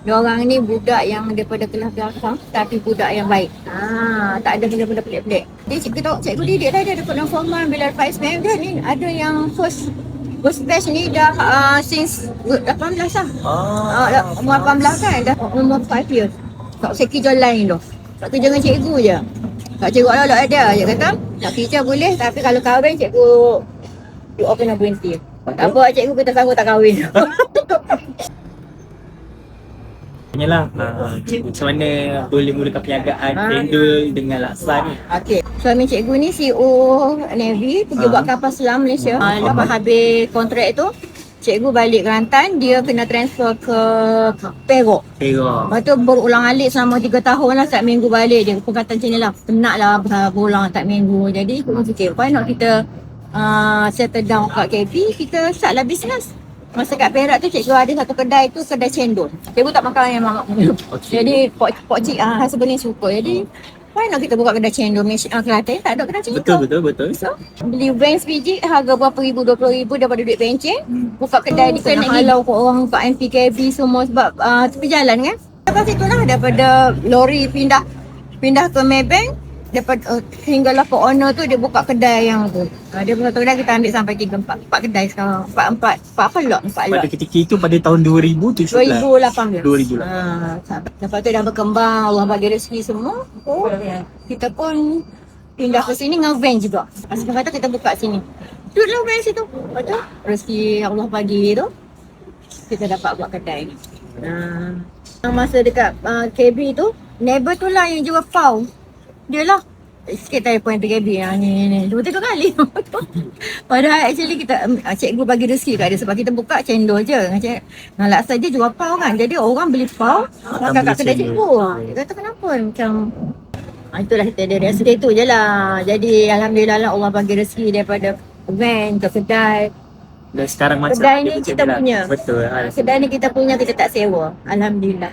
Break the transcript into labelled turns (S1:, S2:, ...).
S1: Diorang ni budak yang daripada kelas belakang tapi budak yang baik. Tak ada benda-benda pelik-pelik. Dia cikgu didik dah, dia ada pengalaman bila lepas SPM dia ni ada yang first batch ni dah since 18 lah. Umur 18 kan, dah umur 5 years. Tak usah kerja lain tu. Tak kerja dengan cikgu je. Tak cikgu olok ada je kata, nak kerja boleh tapi kalau kahwin cikgu you all kena berhenti. Tak apa cikgu, kita sanggup tak kahwin.
S2: Tanyalah, cikgu macam mana boleh mulakan perniagaan handle dengan laksa ni?
S1: Okey, suami cikgu ni CEO Navy, pergi buat kapal selam Malaysia. Lepas habis kontrak tu, cikgu balik Kelantan, dia kena transfer ke Perak. Lepas tu berulang alik selama 3 tahun lah, setiap minggu balik. Dia pun kata macam ni lah, penat lah berulang setiap minggu. Jadi aku fikir, why not kita settle down kat KB, kita start lah bisnes. Masa kat Perak tu cikgu ada satu kedai tu, kedai cendol. Cikgu tak makan yang mamak. Jadi pokcik husband ni suka. Jadi why not kita buka kedai cendol Kelantan, tak ada kedai cendol.
S2: Betul.
S1: So beli Vans biji harga berapa ribu, 20,000 daripada duit pencen. Buka kedai ni kena halau kat orang kat MPKB semua sebab tepi jalan kan. Lepas itu lah daripada lori pindah ke Maybank. Dapat hinggalah ke owner tu dia buka kedai yang tu. Dia buka kedai, kita ambil sampai 3-4 kedai sekarang. 4 lot.
S2: Pada ketika itu pada tahun 2017.
S1: 2018.
S2: 2018.
S1: Lepas tu dah berkembang, Allah bagi rezeki semua. Kita pun pindah ke sini dengan van juga. Pasal kata kita buka sini. Duduklah van situ. Lepas tu rezeki Allah bagi tu, kita dapat buat kedai ni. Masa dekat KB tu, neighbor tu lah yang jual pau. Dia lah sikit telefon PKB ni 2-3 kali. Padahal actually kita cikgu bagi rezeki kat dia sebab kita buka cendol je. Dengan laksa je jual pau kan. Jadi orang beli pau makan kat kedai cikgu. Dia kata kenapa macam itulah kita ada rezeki tu je lah. Jadi alhamdulillah lah Allah bagi rezeki daripada van ke kedai.
S2: Dan sekarang macam
S1: kedai ni kita punya.
S2: Betul.
S1: Kedai ni kita punya, kita tak sewa. Alhamdulillah.